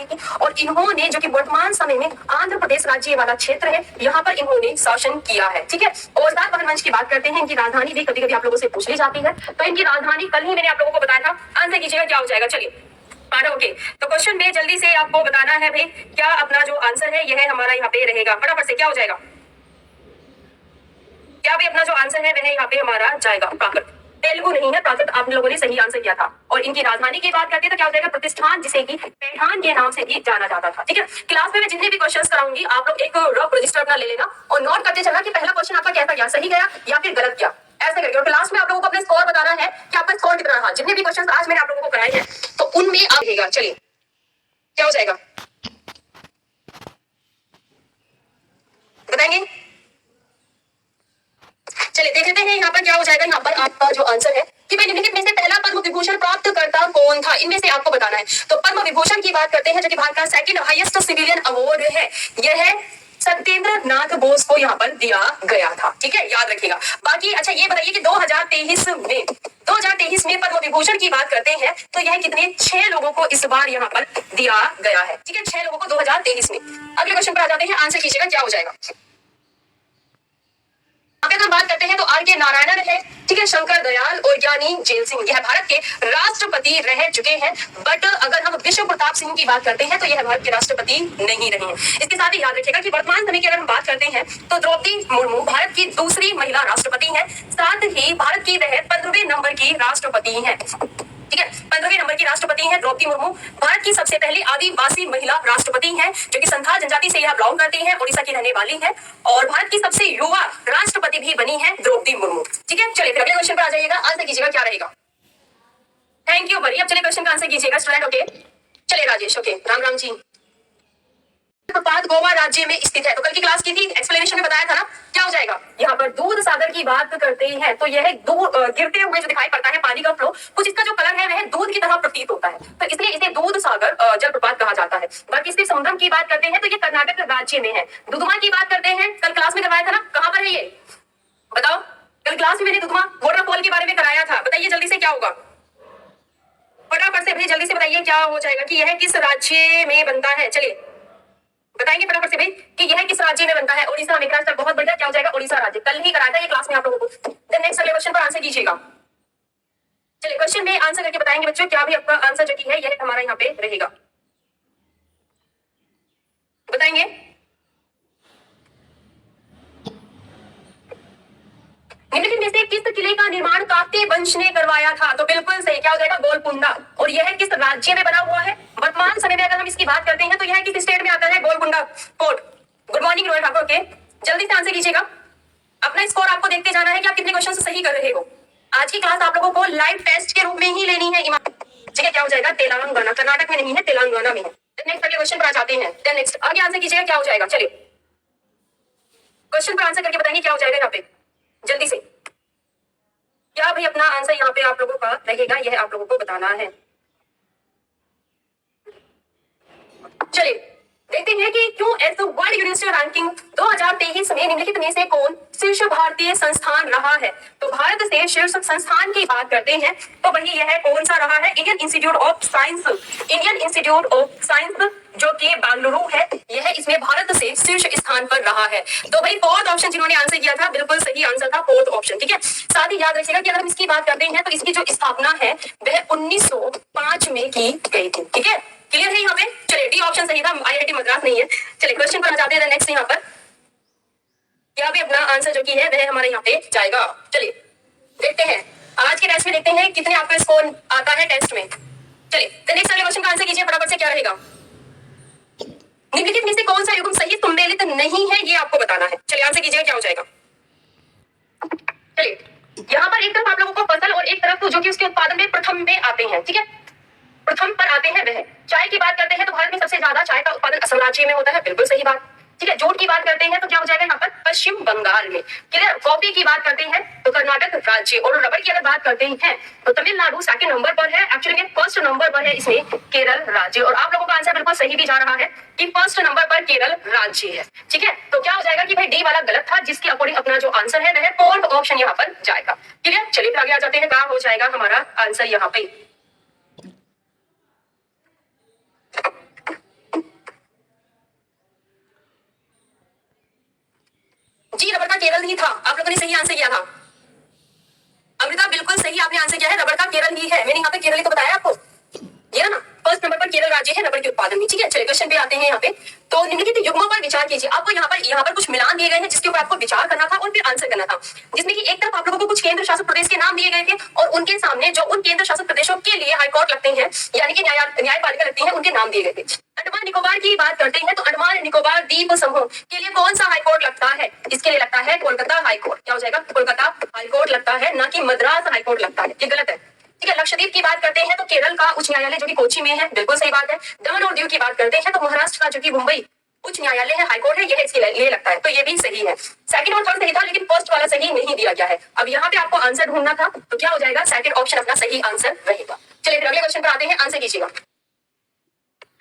की थी और इन्होंने जो कि वर्तमान समय में आंध्र प्रदेश राज्य वाला क्षेत्र है, यहाँ पर इन्होंने शासन किया है। ठीक है, ओजदार वंश की बात करते हैं। इनकी राजधानी भी कभी कभी आप लोगों से पूछ ली जाती है, तो इनकी राजधानी कल ही मैंने आप लोगों को बताया था। आंसर कीजिएगा क्या हो जाएगा। चलिए ओके, तो क्वेश्चन में जल्दी से आपको बताना है भाई, क्या अपना जो आंसर है यह हमारा यहाँ पे रहेगा। फटाफट से क्या हो जाएगा, क्या भी अपना जो आंसर है वह यहाँ पे हमारा जाएगा प्राकृत। तेलुगु नहीं है, प्राकृत आप लोगों ने सही आंसर किया था। और इनकी राजधानी की बात करते हैं तो क्या हो जाएगा, प्रतिष्ठान, जिसे कि पैठान के नाम से भी जाना जाता था। ठीक है, क्लास में मैं जितने भी क्वेश्चंस कराऊंगी आप लोग एक रफ रजिस्टर अपना ले लेना और नोट करते चलना कि पहला क्वेश्चन आपका कैसा गया, सही गया या फिर गलत गया, ऐसे करके। और क्लास में आप लोगों को अपना स्कोर बताना है कि आपका स्कोर कितना रहा। जितने भी क्वेश्चन आज मैंने आप लोगों को कराए हैं तो उनमें आप रहेगा। चलिए क्या हो जाएगा बताएंगे। चलिए देख लेते हैं यहाँ पर क्या हो जाएगा। यहाँ पर आपका जो आंसर है कि भाई निम्नलिखित में से पहला पद्म विभूषण प्राप्त करता कौन था, इनमें से आपको बताना है। तो पद्म विभूषण की बात करते हैं जो कि भारत का सेकंड हाईएस्ट सिविलियन अवार्ड है, यह सत्येंद्र नाथ बोस को यहाँ पर दिया गया था। ठीक है, याद रखिएगा। बाकी अच्छा ये बताइए कि 2023 में पद्म विभूषण की बात करते हैं तो यह कितने 6 लोगों को इस बार यहाँ पर दिया गया है। ठीक है, 6 लोगों को 2023 में। अगले क्वेश्चन पर आ जाते हैं, आंसर कीजिएगा क्या हो जाएगा। अगर हम बात करते हैं तो आर के नारायणन है, ठीक है, शंकर दयाल और ज्ञानी जेल सिंह, यह भारत के राष्ट्रपति रह चुके हैं। बट अगर हम विश्व प्रताप सिंह की बात करते हैं तो यह भारत के राष्ट्रपति नहीं रहे हैं। इसके साथ ही याद रखिएगा कि वर्तमान समय की अगर हम बात करते हैं तो द्रौपदी मुर्मू भारत की दूसरी महिला राष्ट्रपति है, साथ ही भारत की वह 15वें नंबर की राष्ट्रपति है। ठीक है, 15वें नंबर की राष्ट्रपति है द्रौपदी मुर्मू। भारत की सबसे पहली आदिवासी महिला राष्ट्रपति है जो कि संथाल जनजाति से यह बिलोंग करती है, उड़ीसा की रहने वाली है। और भारत की सबसे युवा राष्ट्रपति भी बनी है द्रौपदी मुर्मू। ठीक है, चलिए फिर अगले क्वेश्चन पर आ जाइएगा, आंसर कीजिएगा क्या रहेगा। थैंक यू बड़ी। अब चलिए क्वेश्चन का आंसर कीजिएगा स्टूडेंट। ओके चलिए राजेश, ओके राम राम जी। जलप्रपात गोवा राज्य में स्थित है, तो कल की क्लास की थी, एक्सप्लेनेशन में बताया था ना। क्या हो जाएगा, यहाँ पर दूध सागर की बात करते हैं तो यह दूध गिरते हुए जो दिखाई पड़ता है पानी का फ्लो, कुछ इसका जो कलर है वह दूध की तरह प्रतीत होता है, तो इसलिए इसे दूध सागर जलप्रपात कहा जाता है। बाकी इसके समुद्र की बात करते हैं तो ये कर्नाटक राज्य में है। दुधुमा की बात करते हैं, कल क्लास में करवाया था ना, कहाँ पर है ये बताओ। कल क्लास में मैंने दुधुमा वाटरफॉल के बारे में कराया था, बताइए जल्दी से क्या होगा। फटाफट से भाई जल्दी से बताइए क्या हो जाएगा कि यह किस राज्य में बनता है। चलिए बताएंगे फटाफट से भाई कि यह किस राज्य में बनता है। उड़ीसा में। सर बहुत बढ़िया, क्या हो जाएगा उड़ीसा राज्य, कल ही कराया था ये क्लास में आप लोगों को। देन नेक्स्ट अगले क्वेश्चन पर आंसर कीजिएगा। चलिए क्वेश्चन में आंसर करके बताएंगे बच्चों, क्या भी आपका आंसर जो कि है यह हमारा यहाँ पे रहेगा, बताएंगे। निम्नलिखित में से किस किले का निर्माण काकतीय वंश ने करवाया था, तो बिल्कुल सही, क्या हो जाएगा गोलकुंडा। और यह किस राज्य में बना हुआ है वर्तमान समय में, अगर हम इसकी बात करते हैं तो यह किस स्टेट में आता है, Golconda fort. Good morning Rohit Thakur, okay जल्दी से आंसर कीजिएगा। अपना स्कोर आपको देखते जाना है कि आप कितने क्वेश्चन सही कर रहे हो। आज की क्लास आप लोगों को लाइव टेस्ट के रूप में ही लेनी है। ठीक है, क्या हो जाएगा तेलंगाना, कर्नाटक में नहीं है तेलंगाना में है। नेक्स्ट अगले क्वेश्चन पर आ जाते हैं। देन नेक्स्ट आगे आंसर कीजिएगा क्या हो जाएगा। चलिए क्वेश्चन पर आंसर करके बताएंगे क्या हो जाएगा यहाँ पे जल्दी से। क्या भाई अपना आंसर यहाँ पे आप लोगों का रहेगा, यह आप लोगों को बताना है। चलिए देखते हैं कि क्यों एस वर्ल्ड यूनिवर्सिटी रैंकिंग 2023 में निम्नलिखित में से कौन शीर्ष भारतीय संस्थान रहा है। तो भारत से शीर्ष संस्थान की बात करते हैं तो वही यह कौन सा रहा है, Indian institute of science. Indian institute of science जो कि बेंगलुरु है, यह इसमें भारत से शीर्ष स्थान पर रहा है। तो भाई फोर्थ ऑप्शन जिन्होंने आंसर किया था बिल्कुल सही आंसर था फोर्थ ऑप्शन। ठीक है, साथ ही याद रखिएगा कि अगर हम इसकी बात करते हैं तो इसकी जो स्थापना है वह 1905 में की गई थी। ठीक है, क्लियर है यहाँ पे। चलिए डी ऑप्शन सही था, आईआईटी मद्रास नहीं है। चलिए क्वेश्चन पर आ जाते हैं नेक्स्ट। यहाँ पर क्या भी अपना आंसर जो कि है वह हमारे यहाँ पे जाएगा। चलिए देखते हैं आज के टेस्ट में, देखते हैं कितने आपका स्कोर आता है टेस्ट में। चलिए नेक्स्ट अगले क्वेश्चन का आंसर कीजिए फटाफट से, क्या रहेगा। निम्नलिखित में से कौन सा युग्म सही सम्मिलित नहीं है, ये आपको बताना है। चलिए आंसर कीजिएगा क्या हो जाएगा। चलिए यहाँ पर एक तरफ आप लोगों को फसल और एक तरफ जो कि उसके उत्पादन में प्रथम में आते हैं। ठीक है, प्रथम पर आते हैं वह चाय की बात करते हैं तो भारत में सबसे ज्यादा चाय का उत्पादन असम राज्य में होता है, बिल्कुल सही बात। ठीक है, जूट की बात करते हैं तो क्या हो जाएगा यहाँ पर पश्चिम बंगाल में। क्लियर, कॉफी की बात करते हैं तो कर्नाटक राज्य, और रबर की अगर बात करते हैं तो तमिलनाडु सेकंड नंबर पर है, एक्चुअली में फर्स्ट नंबर पर है इसमें केरल राज्य। और आप लोगों का आंसर बिल्कुल सही भी जा रहा है कि फर्स्ट नंबर पर केरल राज्य है। ठीक है, तो क्या हो जाएगा कि भाई डी वाला गलत था, जिसके अकॉर्डिंग अपना जो आंसर है वह फोर्थ ऑप्शन यहाँ पर जाएगा। क्लियर, चलिए फिर आगे आ जाते हैं, क्या हो जाएगा हमारा आंसर यहाँ पे। केरल ही था। आप लोगों ने सही आंसर किया था। अमृता बिल्कुल सही आपने आंसर किया है, रबड़ का केरल ही है। मैंने यहाँ पे केरल ही तो बताया आपको, ये ना फर्स्ट नंबर पर केरल राज्य है रबड़ के उत्पादन में। ठीक है, चलिए क्वेश्चन पे आते हैं यहाँ पे। तो निम्नलिखित युग्मों पर विचार कीजिए। आपको यहाँ पर कुछ मिलान दिए गए हैं जिसके ऊपर आपको विचार करना था और फिर आंसर करना था। जिसमें कि एक तरफ आप लोगों को कुछ केंद्र शासित प्रदेश के नाम दिए गए थे और उनके सामने जो उन केंद्र शासित प्रदेशों के लिए हाईकोर्ट लगते हैं यानी कि न्यायपालिका लगती है, उनके नाम दिए गए थे। अंडमान निकोबार की बात करते हैं तो अंडमान निकोबार द्वीप समूह के लिए कौन सा हाईकोर्ट लगता है? इसके लिए लगता है कोलकाता हाईकोर्ट। क्या हो जाएगा? कोलकाता हाईकोर्ट लगता है, ना कि मद्रास हाईकोर्ट लगता है। ये गलत है। ठीक है, लक्षद्वीप की बात करते हैं तो केरल का उच्च न्यायालय जो कि कोची में है, बिल्कुल सही बात है। दमन और दीव की बात करते हैं तो महाराष्ट्र का जो कि मुंबई उच्च न्यायालय है, हाईकोर्ट है, यह इसके लिए लगता है, तो ये भी सही है। सेकंड और थर्ड सही था लेकिन फर्स्ट वाला सही नहीं दिया गया है। अब यहाँ पे आपको आंसर ढूंढना था तो क्या हो जाएगा? सेकंड ऑप्शन अपना सही आंसर रहेगा। चलिए फिर अगले क्वेश्चन पर आते हैं, आंसर कीजिएगा।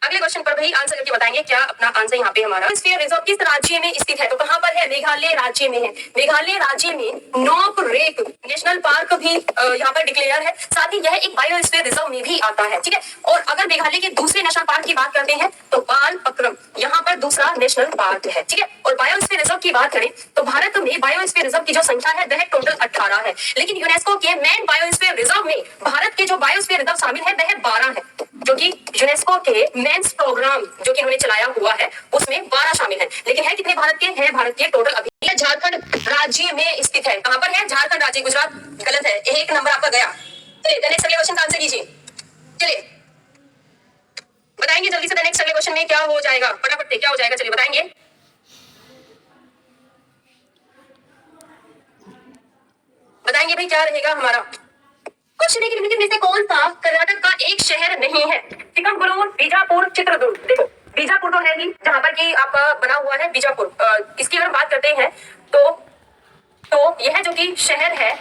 अगले क्वेश्चन पर भी आंसर करके बताएंगे क्या अपना आंसर यहाँ पे हमारा। बायोस्फीयर रिजर्व किस राज्य में स्थित है? तो कहाँ पर है? मेघालय राज्य में है। मेघालय राज्य में नॉक रेक नेशनल पार्क भी यहाँ पर डिक्लेयर है, साथ ही यह एक बायोस्फीयर रिजर्व में भी आता है। ठीक है, और अगर मेघालय के दूसरे नेशनल पार्क की बात करते हैं तो बाल पक्रम यहाँ पर दूसरा नेशनल पार्क है। ठीक है, और बायोस्फीयर रिजर्व की बात करें तो भारत में बायोस्फीयर रिजर्व की जो संख्या है वह टोटल 18 है, लेकिन यूनेस्को के मेन बायोस्फीयर रिजर्व में भारत के जो बायोस्फीयर रिजर्व शामिल है वह 12 है, जो कि यूनेस्को के मेंस प्रोग्राम जो कि इन्होंने चलाया हुआ है उसमें 12 शामिल है। लेकिन है कितने भारत के? हैं भारत के टोटल अभी झारखंड राज्य में स्थित है। कहां पर है? झारखंड राज्य। गुजरात गलत है, एक नंबर आपका गया। चलिए नेक्स्ट अगले क्वेश्चन का आंसर कीजिए। चलिए बताएंगे जल्दी से नेक्स्ट अगले क्वेश्चन में क्या हो जाएगा, फटाफट से क्या हो जाएगा, चलिए बताएंगे। बताएंगे भाई क्या रहेगा हमारा क्वेश्चन है कि निम्नलिखित में से कौन सा कर्नाटक का एक शहर नहीं है? चिकमगलूर, बीजापुर, चित्रदुर्ग। देखो बीजापुर तो है ही, जहां पर कि आपका बना हुआ है बीजापुर। इसकी अगर बात करते हैं तो यह जो कि शहर है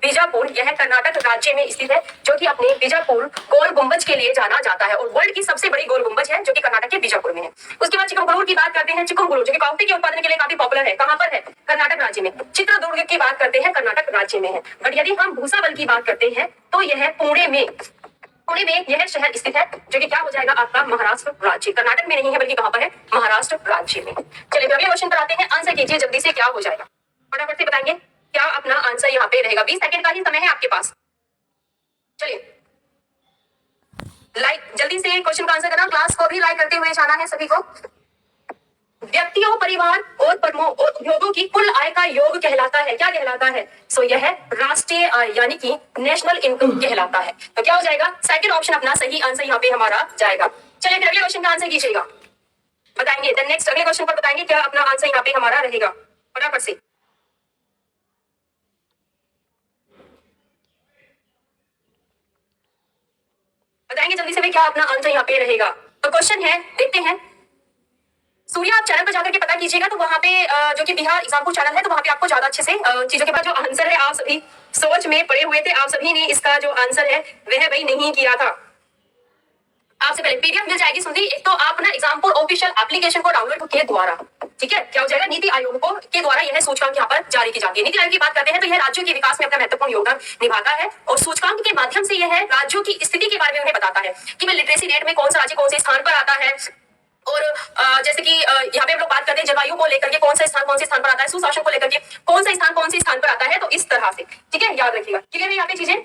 बीजापुर, यह कर्नाटक राज्य में स्थित है, जो कि अपने बीजापुर गोल गुंबज के लिए जाना जाता है और वर्ल्ड की सबसे बड़ी गोल गुंबज है जो कि कर्नाटक के बीजापुर में है। उसके बाद चिकमगलूर की बात करते हैं। चिकमगलूर जो कि कॉफी के उत्पादन के लिए काफी पॉपुलर है, कहां पर है? कर्नाटक राज्य में। चित्रदुर्ग की बात करते हैं, कर्नाटक राज्य में है। बट यदि हम भूसावल की बात करते हैं तो यह पुणे में यह शहर स्थित है, जो कि क्या हो जाएगा आपका? महाराष्ट्र राज्य। कर्नाटक में नहीं है बल्कि कहां पर है? महाराष्ट्र राज्य में। चलिए अगले क्वेश्चन पर आते हैं, आंसर कीजिए जल्दी से, क्या हो जाएगा फटाफट से बताएंगे क्या अपना आंसर यहाँ पे रहेगा। 20 सेकंड का ही समय है आपके पास। चलिए लाइक जल्दी से क्वेश्चन का आंसर करना, क्लास को भी लाइक करते हुए जाना है सभी को। व्यक्तियों, परिवार और फर्मों और उद्योगों की कुल आय का योग कहलाता है, क्या कहलाता है? सो यह राष्ट्रीय आय यानी कि नेशनल इनकम कहलाता है। तो क्या हो जाएगा? सेकंड ऑप्शन अपना सही आंसर यहाँ पे हमारा जाएगा। चलिए फिर अगले क्वेश्चन का आंसर कीजिएगा, बताएंगे नेक्स्ट अगले क्वेश्चन पर बताएंगे क्या अपना आंसर यहाँ पे हमारा रहेगा, फटाफट से बताएंगे जल्दी से, क्या अपना आंसर यहाँ पे रहेगा। तो क्वेश्चन है, देखते हैं। सूर्या आप चैनल पर जाकर के पता कीजिएगा, तो वहां पे जो कि बिहार एग्जाम्पल चैनल है, तो वहां पे आपको ज्यादा अच्छे से चीजों के बाद जो आंसर है आप सभी सोच में पड़े हुए थे, आप सभी ने इसका जो आंसर है वह भाई नहीं किया था। आपसे पहले पीडीएफ मिल जाएगी सुनिए, एक तो आप ना एग्जाम्पल ऑफिशियल एप्लीकेशन को डाउनलोड के द्वारा, ठीक है, क्या हो जाएगा? नीति आयोग को के द्वारा यह सूचकांक यहाँ पर जारी की जाती है। नीति आयोग की बात करते हैं तो यह राज्यों के विकास में अपना महत्वपूर्ण योगदान निभाता है और सूचकांक के माध्यम से यह राज्यों की स्थिति के बारे में उन्हें बताता है कि वह लिटरेसी रेट में कौन सा राज्य कौन से स्थान पर आता है, और जैसे कि यहाँ पे हम लोग बात करते हैं जलवायु को लेकर के कौन सा स्थान कौन से स्थान पर आता है, सुशासन को लेकर के कौन सा स्थान कौन से स्थान पर आता है, तो इस तरह से, ठीक है, याद रखिएगा। क्लियर है यहाँ पे चीजें?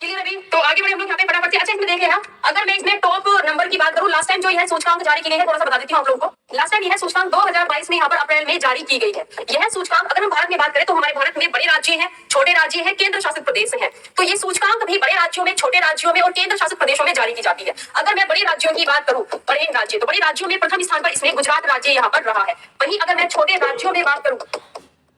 क्लियर है? तो आगे बढ़े हम लोग यहाँ पे फटाफट से। अच्छा इसमें देख लेना, अगर मैं इसमें टॉप नंबर की बात करूँ, लास्ट टाइम जो यह सूचकांक जारी की गई है, थोड़ा सा बता देती हूँ आप लोगों को। लास्ट टाइम यह सूचकांक 2022 में यहाँ पर अप्रैल में जारी की गई है। यह सूचकांक अगर हम भारत में बात करें तो हमारे भारत में बड़े राज्य हैं, छोटे राज्य हैं, केंद्र शासित प्रदेश हैं। तो ये सूचकांक भी बड़े राज्यों में, छोटे राज्यों में और केंद्र शासित प्रदेशों में जारी की जाती है। अगर मैं बड़े राज्यों की बात करूँ, बड़े राज्य, तो बड़े राज्यों में प्रथम स्थान पर इसमें गुजरात राज्य यहाँ पर रहा है। वहीं अगर मैं छोटे राज्यों में बात करूँ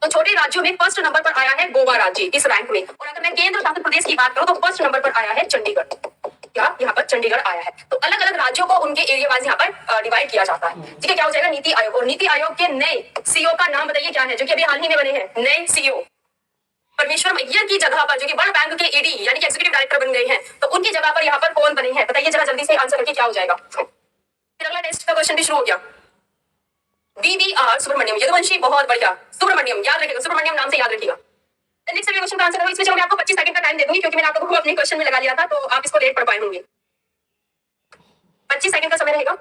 तो छोटे राज्यों में फर्स्ट नंबर पर आया है गोवा राज्य इस रैंक में, और अगर मैं केंद्र शासित प्रदेश की बात करूं तो फर्स्ट नंबर पर आया है चंडीगढ़। क्या यहाँ पर चंडीगढ़ आया है? तो अलग अलग राज्यों को उनके एरिया वाइज यहाँ पर डिवाइड किया जाता है। ठीक है, क्या हो जाएगा? नीति आयोग। और नीति आयोग के नए सीईओ का नाम बताइए क्या है, जो कि अभी हाल ही में बने हैं नए सीईओ। परमेश्वर अय्यर की जगह पर, जो कि वर्ल्ड बैंक के एडी यानी कि एग्जीक्यूटिव डायरेक्टर बन गए हैं, तो उनकी जगह पर यहाँ पर कौन बने हैं बताइए जरा जल्दी से आंसर करके क्या हो जाएगा। फिर अगला टेस्ट का क्वेश्चन भी शुरू हो गया। बीवीआर सुब्रमण्यम, यदुवंशी, बहुत बढ़िया। सुब्रमण्यम याद रखिएगा, सुब्रमण्यम नाम से याद रखिएगा। नेक्स्ट क्वेश्चन का आंसर करो। इसमें चलो मैं आपको 25 सेकंड का टाइम दे दूंगी क्योंकि मैंने आप लोगों को अपने क्वेश्चन में लगा लिया था, तो आप इसको लेट पढ़ पाए होंगे। 25 सेकंड का समय रहेगा।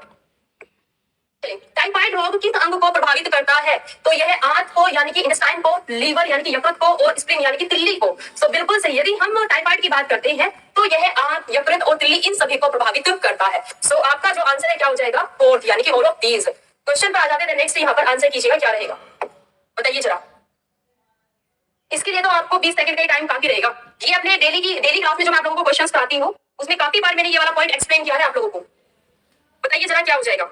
चलिए, टाइफाइड टाइफाइड रोग किस अंग को प्रभावित करता है? तो यह आंत को यानी कि इंटेस्टाइन को, लीवर यानी कि यकृत को और स्प्लीन यानी कि तिल्ली को। सो बिल्कुल सही। यदि हम टाइफाइड की बात करते हैं तो यह आंत, यकृत और तिल्ली इन सभी को प्रभावित करता है। सो आपका जो आंसर है क्या हो जाएगा? फोर्थ यानी कि ऑल ऑफ दीज। क्वेश्चन पर आ जाते हैं। नेक्स्ट यहाँ पर आंसर कीजिएगा क्या रहेगा, बताइए जरा। इसके लिए तो आपको 20 सेकंड का टाइम काफी रहेगा। ये अपने डेली क्लास में जो मैं आप लोगों को क्वेश्चंस कराती हूँ उसमें काफी बार मैंने ये वाला पॉइंट एक्सप्लेन किया है आप लोगों को। बताइए जरा क्या हो जाएगा।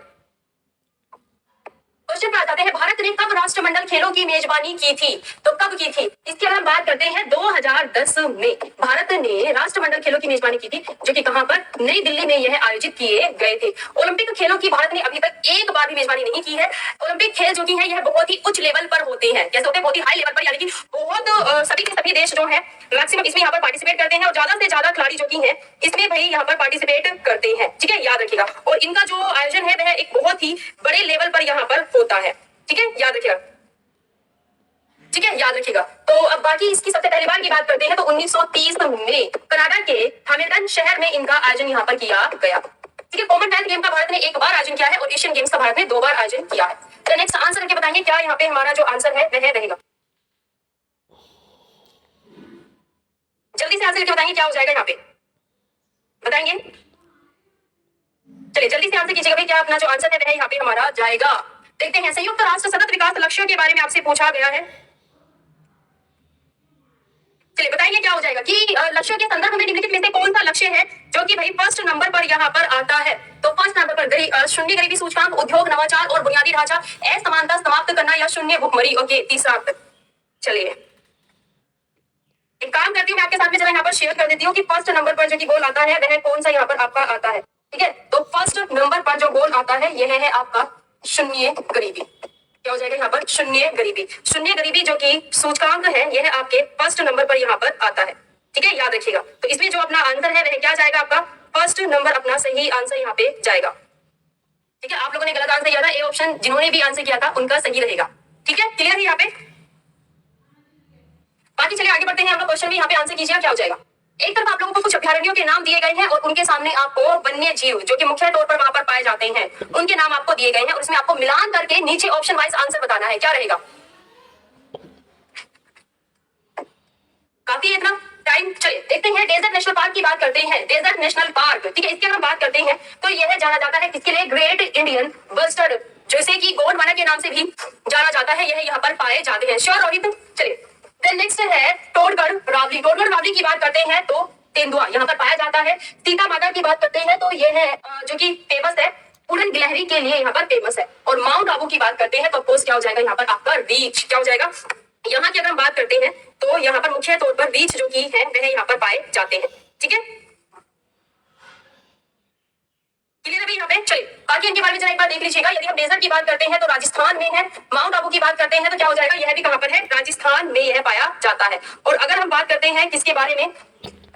क्वेश्चन पर आ जाते हैं। भारत ने कब राष्ट्रमंडल खेलों की मेजबानी की थी? तो कब की थी? इसकी अगर हम बात करते हैं 2010 में भारत ने राष्ट्रमंडल खेलों की मेजबानी की थी, जो कि कहां पर? नई दिल्ली में यह आयोजित किए गए थे। ओलंपिक खेलों की भारत ने अभी तक एक बार भी मेजबानी नहीं की है। ओलंपिक खेल जो की है यह बहुत ही उच्च लेवल पर होते हैं। कैसे होते हैं? बहुत ही हाई लेवल पर, यानी कि बहुत सभी के सभी देश जो है मैक्सिमम इसमें यहाँ पर पार्टिसिपेट करते हैं और ज्यादा से ज्यादा खिलाड़ी जो की है इसमें भाई यहाँ पर पार्टिसिपेट करते हैं। ठीक है, याद रखिएगा। और इनका जो आयोजन है वह एक बहुत ही बड़े लेवल पर यहाँ पर होता है। ठीक है, याद रखिएगा। ठीक है, याद रखिएगा। तो अब बाकी इसकी सबसे पहली बार की बात करते हैं तो 1930 में कनाडा के हैमिल्टन शहर में इनका आयोजन यहाँ पर किया गया। ठीक है, कॉमनवेल्थ गेम का भारत ने एक बार आयोजन किया है और एशियन गेम्स का भारत ने 2 बार आयोजन किया है। तो नेक्स्ट आंसर करके बताएंगे क्या यहाँ पे हमारा जो आंसर है वह रहेगा। जल्दी से आंसर करके बताएंगे क्या हो जाएगा यहाँ पे, बताएंगे। चलिए जल्दी से आंसर कीजिएगा भाई, क्या अपना जो आंसर है वह यहाँ पे हमारा जाएगा। देखते हैं। संयुक्त राष्ट्र सतत विकास लक्ष्यों के बारे में आपसे पूछा गया है। चलिए बताइए क्या हो जाएगा कि लक्ष्यों के संदर्भ में निम्नलिखित में से कौन सा लक्ष्य है जो कि भाई फर्स्ट नंबर पर यहाँ पर आता है? तो फर्स्ट नंबर पर शून्य गरीबी सूचकांक, उद्योग, नवाचार और बुनियादी ढांचा, असमानता समाप्त करना या शून्य भुखमरी। ओके, तीसरा। चलिए एक काम करती हूँ, मैं आपके साथ में जरा यहाँ पर शेयर कर देती हूँ कि फर्स्ट नंबर पर जो कि गोल आता है वह कौन सा यहाँ पर आपका आता है। ठीक है, तो फर्स्ट नंबर पर जो गोल आता है यह है आपका शून्य गरीबी। क्या हो जाएगा यहाँ पर? शून्य गरीबी। शून्य गरीबी जो कि सूचकांक है यह आपके फर्स्ट नंबर पर यहाँ पर आता है। ठीक है, याद रखिएगा। तो इसमें जो अपना आंसर है वह क्या जाएगा? आपका फर्स्ट नंबर अपना सही आंसर यहाँ पे जाएगा। ठीक है, आप लोगों ने गलत आंसर किया था, ए ऑप्शन जिन्होंने भी आंसर किया था उनका सही रहेगा। ठीक है, क्लियर है यहाँ पे। बाकी चलिए आगे बढ़ते हैं। हम लोग क्वेश्चन में यहाँ पे आंसर कीजिए क्या हो जाएगा। एक तरफ आप लोगों को कुछ अभ्यारण्यों के नाम दिए गए हैं और उनके सामने आपको वन्य जीव जो कि मुख्य तौर पर वहां पर पाए जाते हैं उनके नाम आपको दिए गए हैं और इसमें आपको मिलान करके नीचे ऑप्शन वाइज आंसर बताना है। क्या रहेगा? काफी है इतना टाइम। चलिए देखते हैं। डेजर्ट नेशनल पार्क की बात करते हैं। डेजर्ट नेशनल पार्क, ठीक है, इसकी अगर हम बात करते हैं तो यह जाना जाता है किसके लिए? ग्रेट इंडियन बस्टर्ड, जैसे कि गोंडवाना के नाम से भी जाना जाता है। यह यहाँ पर पाए जाते हैं। श्योर रोहित। चलिए नेक्स्ट है टोडगढ़ रावली। टोडगढ़ रावली की बात करते हैं तो तेंदुआ यहाँ पर पाया जाता है। सीता माता की बात करते हैं तो यह है जो कि फेमस है, उड़न गिलहरी के लिए यहाँ पर फेमस है। और माउंट आबू की बात करते हैं तो अफकोर्स क्या हो जाएगा यहाँ पर आपका रीछ। क्या हो जाएगा? यहाँ की अगर हम बात करते हैं तो यहाँ पर मुख्य तौर पर रीछ जो की है वह यहाँ पर पाए जाते हैं। ठीक है, क्लियर है भाई यहाँ पे। चलिए बाकी इनके बारे में जरा एक बार देख लीजिएगा। यदि हम डेजर्ट की बात करते हैं तो राजस्थान में है। माउंट आबू की बात करते हैं तो क्या हो जाएगा? यह भी कहां पर है? राजस्थान में यह पाया जाता है। और अगर हम बात करते हैं किसके बारे में?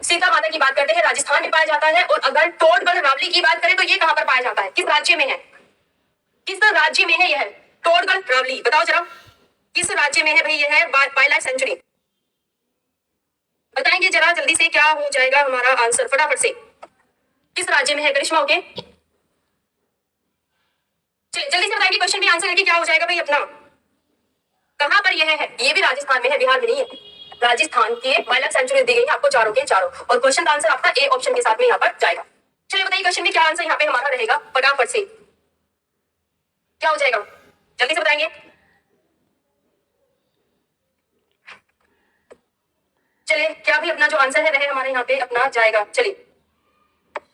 सीता माता की बात करते हैं, राजस्थान में पाया जाता है। और अगर टोडगढ़ रावली की बात करें तो ये कहां पर पाया जाता है? किस राज्य में है? किस राज्य में है यह टोडगढ़ रावली? बताओ जरा किस राज्य में है भाई यह वाइल्ड लाइफ सेंचुरी? बताएंगे जरा जल्दी से क्या हो जाएगा हमारा आंसर फटाफट से। किस राज्य में है करिश्मा? ओके जल्दी से बताएंगे क्वेश्चन में आंसर करके क्या हो जाएगा भाई अपना। कहां पर यह है? ये भी राजस्थान में है, बिहार में नहीं है। राजस्थान के वाइल्ड लाइफ सेंचुरी दी गई है आपको चारों के चारों। और क्वेश्चन का आंसर आपका ए ऑप्शन के साथ में यहाँ पर जाएगा। चलिए बताइए क्वेश्चन में क्या आंसर यहाँ पे हमारा रहेगा फटाफट से। क्या हो जाएगा जल्दी से बताएंगे। चलिए क्या भी अपना जो आंसर है वह हमारे यहाँ पे अपना जाएगा। चलिए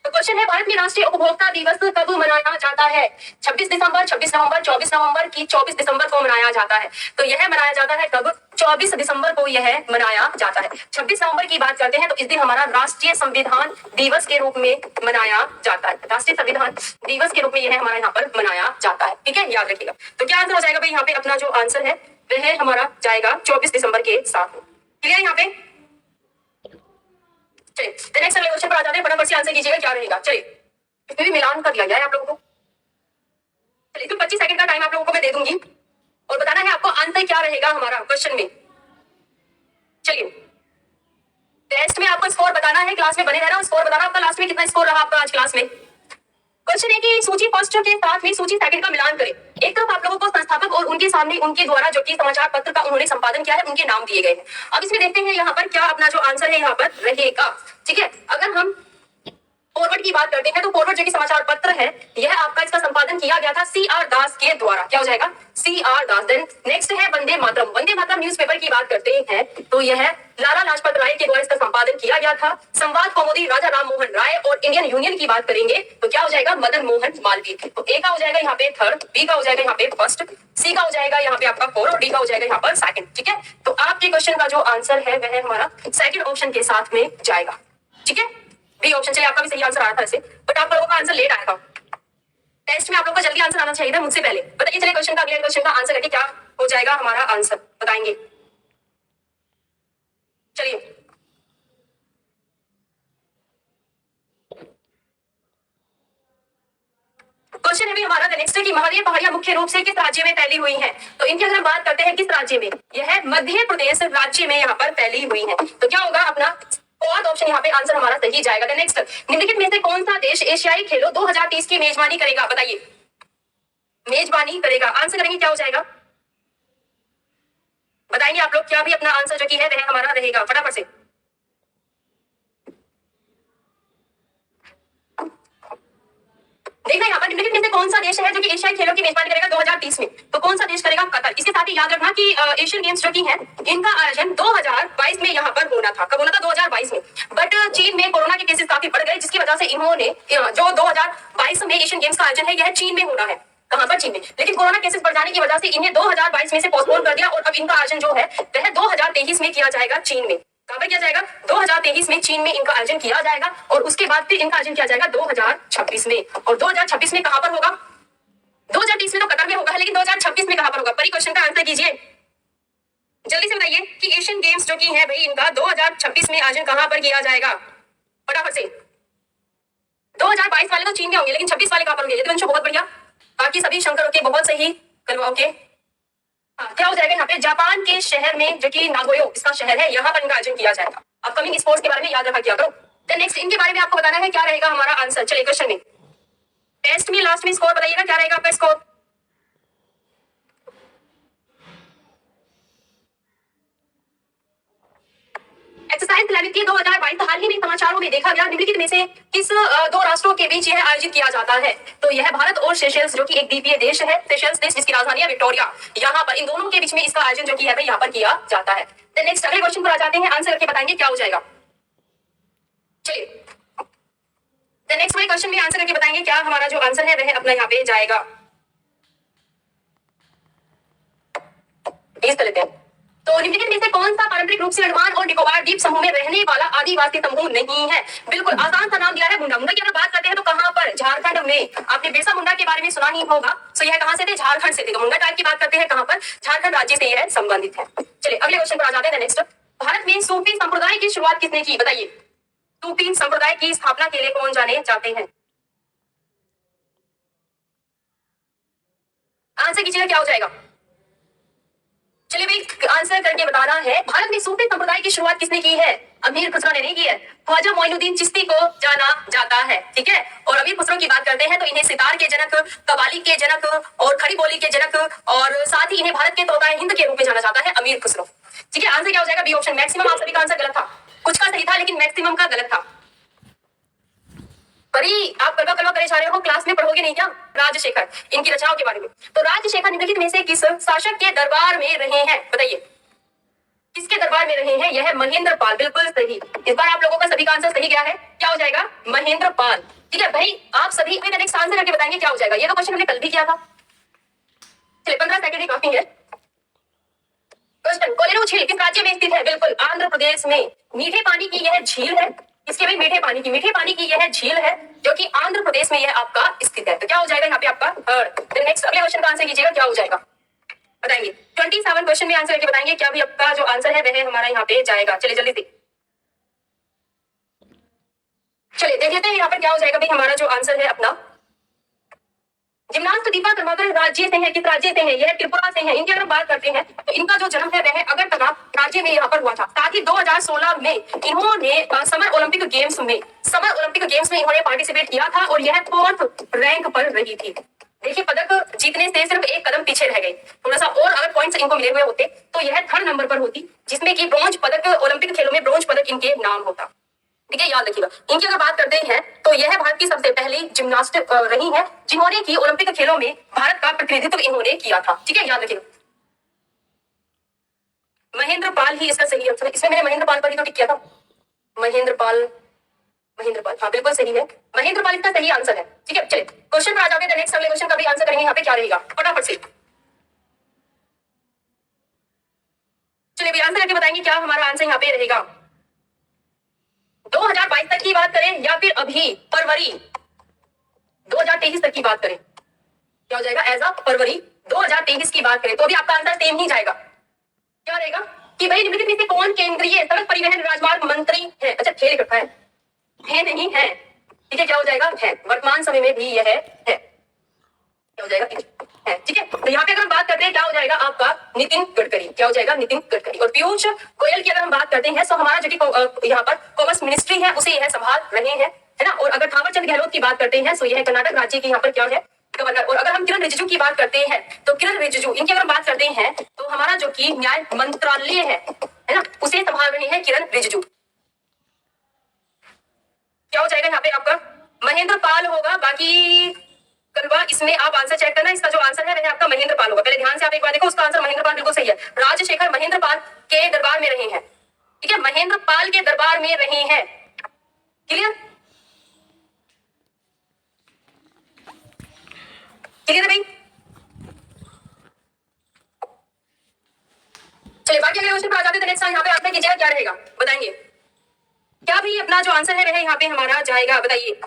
तो क्वेश्चन है भारत में राष्ट्रीय उपभोक्ता दिवस कब मनाया जाता है? 26 दिसंबर, 26 नवंबर, 24 नवंबर की 24 दिसंबर को मनाया जाता है। तो यह मनाया जाता है कब? 24 दिसंबर को यह मनाया जाता है। 26 नवंबर की बात करते हैं तो इस दिन हमारा राष्ट्रीय संविधान दिवस के रूप में मनाया जाता है। राष्ट्रीय संविधान दिवस के रूप में यह हमारा यहाँ पर मनाया जाता है। ठीक है, याद रखिएगा। तो क्या आंसर हो जाएगा भाई यहाँ पे अपना जो आंसर है वह हमारा जाएगा 24 दिसंबर के साथ। क्लियर यहाँ पे। चलिए नेक्स्ट अगले क्वेश्चन पर आ जाते हैं। फटाफट से आंसर कीजिएगा क्या रहेगा। चलिए इसमें भी मिलान कर दिया गया है आप लोगों को। चलिए तो 25 सेकंड का टाइम आप लोगों को मैं दे दूंगी और बताना है आपको आंसर क्या रहेगा हमारा क्वेश्चन में। चलिए टेस्ट में आपको स्कोर बताना है, क्लास में बने रहना और स्कोर बताना आपका लास्ट में कितना स्कोर रहा आपका आज क्लास में। क्वेश्चन क्वेश्चन है कि सूची फर्स्ट के साथ में सूची सेकंड का मिलान करें। एक तरफ आप लोगों को संस्थापक और उनके सामने उनके द्वारा जो कि समाचार पत्र का उन्होंने संपादन किया है उनके नाम दिए गए हैं। अब इसमें देखते हैं यहाँ पर क्या अपना जो आंसर है यहाँ पर रहेगा। ठीक है, अगर हम फॉरवर्ड की बात करते हैं तो फॉरवर्ड जो कि समाचार पत्र है यह आपका इसका संपादन किया गया था CR दास के द्वारा। क्या हो जाएगा? CR दास। देन नेक्स्ट है वंदे मातरम। वंदे मातरम न्यूज़पेपर की बात करते हैं तो यह लाला लाजपत राय के द्वारा इसका संपादन किया गया था। संवाद कौमुदी राजा राम मोहन राय और इंडियन यूनियन की बात करेंगे तो क्या हो जाएगा? मदन मोहन मालवीय। तो ए का हो जाएगा यहाँ पे थर्ड, बी का हो जाएगा यहाँ पे फर्स्ट, सी का हो जाएगा यहाँ पे आपका फोर और डी का हो जाएगा यहाँ पर सेकंड। ठीक है, तो आपके क्वेश्चन का जो आंसर है वह हमारा सेकंड ऑप्शन के साथ में जाएगा। ठीक है, बी ऑप्शन। चलिए, आपका भी सही आंसर आया था ऐसे, बट आप लोगों का आंसर लेट आया था। टेस्ट में आप लोगों का जल्दी आंसर आना चाहिए था मुझसे पहले। बताइए, चलिए क्वेश्चन का अगले क्वेश्चन का आंसर करके क्या हो जाएगा हमारा आंसर बताएंगे। चलिए, क्वेश्चन है भी हमारा नेक्स्ट कि महादेव पहाड़ियां मुख्य रूप से किस राज्य में फैली हुई हैं? तो इनकी अगर हम बात करते हैं किस राज्य में, यह मध्य प्रदेश राज्य में यहाँ पर फैली हुई है। तो क्या होगा? अपना फोर्थ ऑप्शन यहाँ पे आंसर हमारा सही जाएगा। नेक्स्ट, निम्नलिखित में से कौन सा देश एशियाई खेलों 2030 की मेजबानी करेगा? बताइए, मेजबानी करेगा। आंसर करेंगे क्या हो जाएगा? बताएंगे आप लोग क्या भी अपना आंसर जो कि है वह हमारा रहेगा फटाफट से। देखना यहाँ पर निम्नलिखित में से कौन सा देश है जो कि एशियाई खेलों की मेजबानी करेगा 2030 में? तो कौन सा देश करेगा? कतर। इसके साथ ही याद रखना कि एशियन गेम्स जो कि है इनका आयोजन 2022 में यहाँ पर होना था। कब होना था? 2022 में। बट चीन में कोरोना के केसेस काफी बढ़ गए जिसकी वजह से इन्होंने जो 2022 में एशियन गेम्स का आयोजन है यह चीन में होना है। कहां पर? चीन में। लेकिन कोरोना केसेस बढ़ जाने की वजह से इन्हें 2022 में से पोस्टपोन कर दिया और अब इनका आयोजन जो है वह 2023 में किया जाएगा चीन में। कहां पर किया जाएगा? 2023 में चीन में इनका आयोजन किया जाएगा और उसके बाद फिर इनका आयोजन किया जाएगा 2026 में। और 2026 में कहां पर होगा? 2030 में तो कतर में होगा, लेकिन 2026 में कहां पर होगा? परी क्वेश्चन का आंसर कीजिए, जल्दी से बताइए कि एशियन गेम्स जो की है भाई इनका 2026 में आयोजन कहां पर किया जाएगा? फटाफट से। 2022 वाले तो चीन में होंगे, लेकिन 26 वाले कहां पर होंगे? यदुवंश बहुत बढ़िया, बाकी सभी शंकर के बहुत सही करवाओगे। क्या हो जाएगा यहाँ पे? जापान के शहर में जो कि नागोयो इसका शहर है, यहाँ पर इनका आयोजन किया जाएगा। अपकमिंग स्पोर्ट्स के बारे में याद रखा किया करो। नेक्स्ट इनके बारे में आपको बताना है क्या रहेगा हमारा आंसर। चलिए क्वेश्चन में, टेस्ट में लास्ट में स्कोर बताइएगा क्या रहेगा आपका स्कोर। एक्सरसाइज कैलेंडर 2022 हाल ही में समाचारों में देखा गया निम्नलिखित में से किस दो राष्ट्रों के बीच यह आयोजित किया जाता है? तो यह भारत और सेशेल्स जो कि एक द्वीपीय देश है, सेशेल्स देश जिसकी राजधानी है विक्टोरिया, यहाँ पर इन दोनों के बीच में इसका आयोजन जो कि है यहाँ पर किया जाता है। तो नेक्स्ट अगले क्वेश्चन पर आ जाते हैं, आंसर करके बताएंगे क्या हो जाएगा। चलिए, तो नेक्स्ट वाले क्वेश्चन में आंसर करके बताएंगे क्या हमारा जो आंसर है वह अपना यहाँ पे जाएगा। इस तरह से तो निम्नलिखित में से कौन सा पारंपरिक रूप से अंडमान और निकोबार द्वीप समूह में रहने वाला आदिवासी समूह नहीं है? बिल्कुल आसान सा नाम दिया है, मुंडा। मुंडा की अगर बात करते हैं तो कहां पर? झारखंड में। आपने बिरसा मुंडा के बारे में सुना ही होगा। तो यह कहां से थे? झारखंड से थे। तो मुंडा टाइप की बात करते हैं कहां पर? झारखंड राज्य से यह संबंधित है। चलिए अगले क्वेश्चन पर आ जाते हैं। नेक्स्ट, भारत में सूफी संप्रदाय की शुरुआत किसने की? बताइए, सूफी संप्रदाय की स्थापना के लिए कौन जाने जाते हैं? आंसर कीजिएगा क्या हो जाएगा। चलिए भाई आंसर करके बताना है। भारत में सूफी संप्रदाय की शुरुआत किसने की है? अमीर खुसरो ने नहीं की है, ख्वाजा मोइनुद्दीन चिश्ती को जाना जाता है। ठीक है, और अमीर खुसरो की बात करते हैं तो इन्हें सितार के जनक, कवाली के जनक और खड़ी बोली के जनक और साथ ही इन्हें भारत के तोता हिंद के रूप में जाना जाता है अमीर खुसरो। ठीक है, आंसर क्या हो जाएगा? B option. मैक्सिमम आप सभी का आंसर गलत था, कुछ का सही था लेकिन मैक्सिमम का गलत था। परी आप कलवा कलवा करे जा रहे हो, क्लास में पढ़ोगे नहीं क्या? राजशेखर, इनकी रचनाओं के बारे में। तो राजशेखर निम्नलिखित में से किस शासक के दरबार में रहे हैं? बताइए, किसके दरबार में रहे हैं? यह महेंद्र पाल। बिल्कुल सही। इस बार आप लोगों का सभी का आंसर सही गया है। क्या हो जाएगा? महेंद्र पाल। ठीक है भाई, आप सभी का नेक्स्ट आंसर करके बताएंगे क्या हो जाएगा। ये तो क्वेश्चन हमने कल भी किया था। चलिए 15 सेकंड ही काफी है। क्वेश्चन, कोलेरू झील किस राज्य में स्थित है? बिल्कुल आंध्र प्रदेश में। मीठे पानी की यह झील है, इसके भी मीठे पानी की यह झील है जो कि आंध्र प्रदेश में यह आपका स्थित है। तो क्या हो जाएगा यहाँ पे आपका थर्ड। नेक्स्ट अगले क्वेश्चन का आंसर कीजिएगा क्या हो जाएगा बताएंगे। 27 क्वेश्चन में आंसर करके बताएंगे क्या भी आपका जो आंसर है वह हमारा यहाँ पे जाएगा। चलिए जल्दी से चलिए देख लेते हैं यहाँ पर क्या हो जाएगा भाई हमारा जो आंसर है अपना। जिमनास्ट दीपा कर्माकर राज्य से है, किस राज्य से है? यह त्रिपुरा से है। इनकी अगर बात करते हैं तो इनका जो जन्म है वह अगरतला राज्य में यहाँ पर हुआ था। साथ ही 2016 में इन्होंने समर ओलंपिक गेम्स में इन्होंने पार्टिसिपेट किया था और यह 4th रैंक पर रही थी। देखिए, पदक जीतने से सिर्फ एक कदम पीछे रह गए। थोड़ा सा और अगर पॉइंट्स इनको मिले हुए होते तो यह 3rd नंबर पर होती, जिसमें कि ब्रॉन्ज पदक, ओलंपिक खेलों में ब्रॉन्ज पदक इनके नाम होता। ठीक है, याद रखिएगा। इनकी अगर बात करते हैं तो यह भारत की सबसे पहली जिम्नास्ट रही है जिन्होंने की ओलंपिक खेलों में भारत का प्रतिनिधित्व इन्होंने किया था। ठीक है, याद रखिएगा। महेंद्र पाल ही इसका सही आंसर है। इसमें मैंने महेंद्र पाल पर ही तो टिक किया था। महेंद्र पाल, हाँ बिल्कुल सही है। महेंद्र पाल इसका सही आंसर है। ठीक है, चलिए क्वेश्चन पर आ जाते हैं। नेक्स्ट अगले क्वेश्चन का भी आंसर करेंगे। यहाँ पे क्या रहेगा फटाफट से, चलिए भी आंसर करके बताएंगे क्या हमारा आंसर यहाँ पे रहेगा। 2022 तक की बात करें या फिर अभी फरवरी 2023 तक की बात करें, क्या हो जाएगा? एज अ फरवरी 2023 की बात करें तो भी आपका आंसर सेम ही जाएगा। क्या रहेगा कि भाई निम्नलिखित में से कौन केंद्रीय सड़क परिवहन राजमार्ग मंत्री है? अच्छा, खेल इकट्ठा है नहीं है। ठीक है, क्या हो जाएगा? है। वर्तमान समय में भी यह है। क्या हो जाएगा? है। ठीक है, तो यहाँ पे अगर हम बात करते हैं क्या हो जाएगा आपका? नितिन गडकरी। क्या हो जाएगा? नितिन गडकरी। और पीयूष गोयल की अगर हम बात करते हैं तो हमारा जो कि यहाँ पर कॉमर्स मिनिस्ट्री है उसे यह संभाल रहे हैं, है ना। और अगर थावरचंद गहलोत की बात करते हैं तो यह कर्नाटक राज्य के यहाँ पर क्या है? गवर्नर। और अगर हम किरण रिजिजू की बात करते हैं तो किरण रिजिजू, इनकी अगर हम बात करते हैं तो हमारा जो कि न्याय मंत्रालय है ना, उसे संभाल रहे हैं किरण रिजिजू। क्या हो जाएगा यहाँ पे आपका? महेंद्र पाल होगा। बाकी कलवा, इसमें आप आंसर चेक करना। इसका जो आंसर है वह आपका महेंद्र पाल होगा। पहले ध्यान से आप एक बार देखो, उसका आंसर महेंद्र पाल बिल्कुल सही है। राजशेखर महेंद्र पाल के दरबार में रहे हैं। ठीक है, महेंद्र पाल के दरबार में रहे हैं। क्लियर? क्लियर है भाई? चलिए बाकी अगले क्वेश्चन पर आ जाते हैं। नेक्स्ट यहाँ पे आंसर कीजिएगा, क्या रहेगा बताएंगे। क्या भी अपना जो आंसर है वह यहाँ पे हमारा जाएगा, बताइए।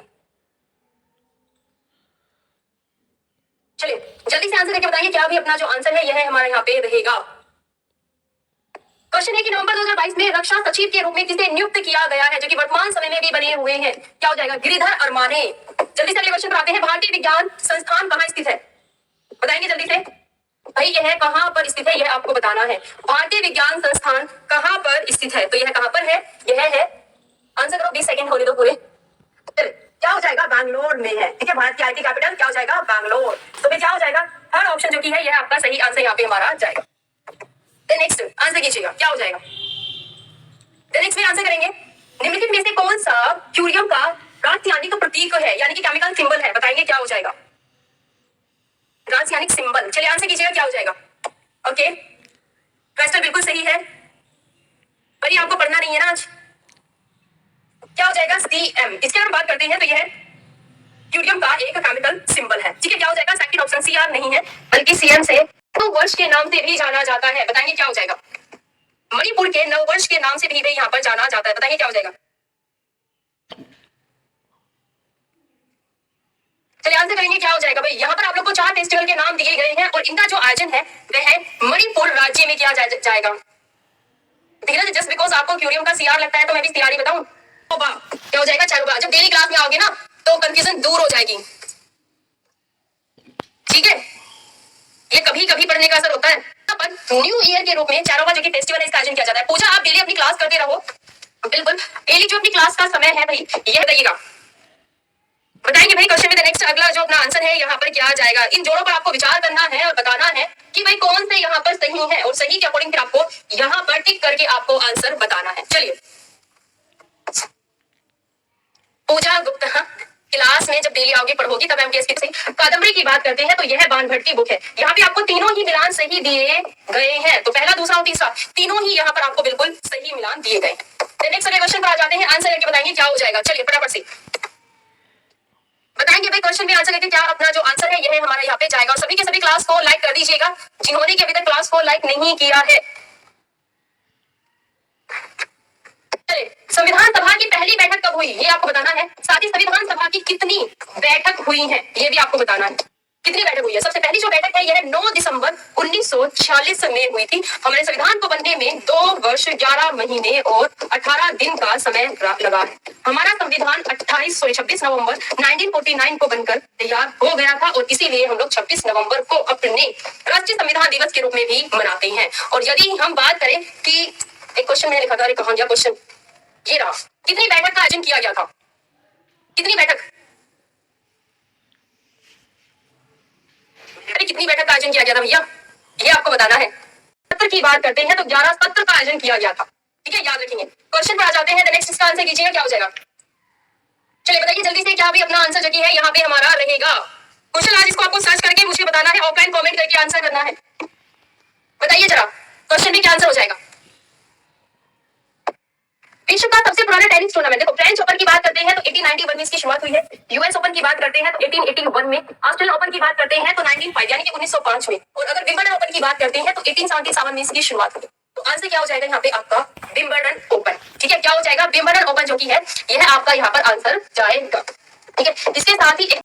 चलिए जल्दी से आंसर करके बताइए क्या भी अपना जो आंसर है यह हमारा यहाँ पे रहेगा। क्वेश्चन है कि नवंबर 2022 में रक्षा सचिव के रूप में किसे नियुक्त किया गया है जो कि वर्तमान समय में भी बने हुए हैं? क्या हो जाएगा? गिरिधर अरमाने। जल्दी से अगले क्वेश्चन पर आते हैं। भारतीय विज्ञान संस्थान कहाँ स्थित है? बताएंगे जल्दी से भाई, यह कहाँ पर स्थित है यह आपको बताना है। भारतीय विज्ञान संस्थान कहाँ पर स्थित है? तो यह कहाँ पर है? यह है, आंसर करो, 20 सेकंड होने दो पूरे। क्या हो जाएगा? बैंगलोर में है। ठीक है, भारत की आईटी कैपिटल क्या हो जाएगा? बैंगलोर। तो फिर क्या हो जाएगा? हर ऑप्शन जो की है यह आपका सही आंसर यहाँ पे हमारा जाएगा। नेक्स्ट आंसर कीजिएगा, क्या हो जाएगा? नेक्स्ट में आंसर करेंगे। निम्नलिखित में से कौन सा क्यूरियम का रासायनिक प्रतीक है, यानी कि केमिकल सिंबल है? बताएंगे क्या हो जाएगा? रासायनिक सिंबल। चलिए आंसर कीजिएगा, क्या हो जाएगा? ओके, क्वेश्चन बिल्कुल सही है, पर ये आपको पढ़ना नहीं है ना आज। क्या हो जाएगा? CM। इसकी अगर बात करते हैं तो यह क्यूरियम का एक केमिकल सिंबल है। ठीक है, क्या हो जाएगा? सेकंड ऑप्शन CR नहीं है, बल्कि CM से वर्ष के नाम से भी जाना जाता है। बताएंगे क्या हो जाएगा? मणिपुर के नववर्ष के नाम से भी यहाँ पर जाना जाता है। बताइए क्या हो जाएगा? चलिए आंसर करेंगे, क्या हो जाएगा भाई? यहाँ पर आप लोग को 4 फेस्टिवल के नाम दिए गए हैं और इनका जो आयोजन है वह है मणिपुर राज्य में किया जाएगा। धीरज, जस्ट बिकॉज आपको क्यूरियम का CR लगता है तो मैं भी CR ही बताऊं। क्या हो जाएगा? चारों। जब डेली क्लास में आओगे ना तो कंफ्यूजन दूर हो जाएगी। ठीक है, ये कभी कभी पढ़ने का असर होता है। पर न्यू ईयर के रूप में चारों का जो कि फेस्टिवल है इसका आयोजन किया जाता है। पूजा, आप डेली अपनी क्लास करते रहो, बिल्कुल डेली जो अपनी क्लास का समय है भाई ये बताइएगा। बताएंगे भाई क्वेश्चन में नेक्स्ट अगला जो अपना आंसर है यहाँ पर क्या जाएगा। इन जोड़ों पर आपको विचार करना है और बताना है कि भाई कौन से यहाँ पर सही है, और सही के अकॉर्डिंग फिर आपको यहाँ पर टिक करके आपको आंसर बताना है। चलिए, पूजा गुप्ता क्लास में जब डेली आओगे पढ़ोगी तब MTS की कादम्बरी की बात करते हैं तो यह बाणभट्ट की बुक है। यहाँ पे आपको तीनों ही मिलान सही दिए गए हैं, तो पहला, दूसरा और तीसरा तीनों ही यहाँ पर आपको बिल्कुल सही मिलान दिए गए। नेक्स्ट अगले क्वेश्चन पर आ जाते हैं। आंसर करके बताएंगे क्या हो जाएगा। चलिए फटाफट से बताएंगे भाई क्वेश्चन में आंसर करके क्या अपना जो आंसर है यह हमारा यहाँ पे जाएगा। और सभी के सभी क्लास को लाइक कर दीजिएगा जिन्होंने कि अभी तक क्लास को लाइक नहीं किया है। संविधान सभा की पहली बैठक कब हुई ये आपको बताना है। साथ ही संविधान सभा की कितनी बैठक हुई है ये भी आपको बताना है। कितनी बैठक हुई है? सबसे पहली जो बैठक है यह 9 दिसंबर 1946 में हुई थी। हमारे संविधान को बनने में 2 वर्ष 11 महीने और 18 दिन का समय लगा है। हमारा संविधान 26 नवंबर 1949 को बनकर तैयार हो गया था और इसीलिए हम लोग 26 नवंबर को अपने राष्ट्रीय संविधान दिवस के रूप में भी मनाते हैं। और यदि हम बात करें कि एक क्वेश्चन मैंने लिखा था, अरे कहां गया क्वेश्चन, ये रहा, कितनी बैठक का आयोजन किया गया था? कितनी बैठक? अरे कितनी बैठक का आयोजन किया गया था भैया, ये आपको बताना है। सत्र की बात करते हैं तो 11 सत्र का आयोजन किया गया था। ठीक है, याद रखेंगे। क्वेश्चन पर आ जाते हैं, नेक्स्ट इसका आंसर कीजिएगा, क्या हो जाएगा? चलिए बताइए जल्दी से, क्या भी अपना आंसर जो की है यहाँ पे हमारा रहेगा। क्वेश्चन आज इसको आपको सर्च करके मुझे बताना है, ऑफलाइन कमेंट करके आंसर करना है। बताइए जरा क्वेश्चन में क्या आंसर हो जाएगा। विश्व का सबसे पुराना टेनिस टूर्नामेंट, देखो फ्रेंच ओपन की बात करते हैं तो 1891 में इसकी शुरुआत हुई है। यूएस ओपन की बात करते हैं तो 1881 में, ऑस्ट्रेलियन ओपन की बात करते हैं तो 1905 यानी कि 1905 में, और अगर विंबलडन ओपन की बात करते हैं तो 1877 में इसकी शुरुआत हुई। तो आंसर क्या हो जाएगा यहाँ पे आपका? Wimbledon open. ठीक है, क्या हो जाएगा? विंबलडन ओपन जो की है यह आपका यहाँ पर आंसर जाएगा। ठीक है, इसके साथ ही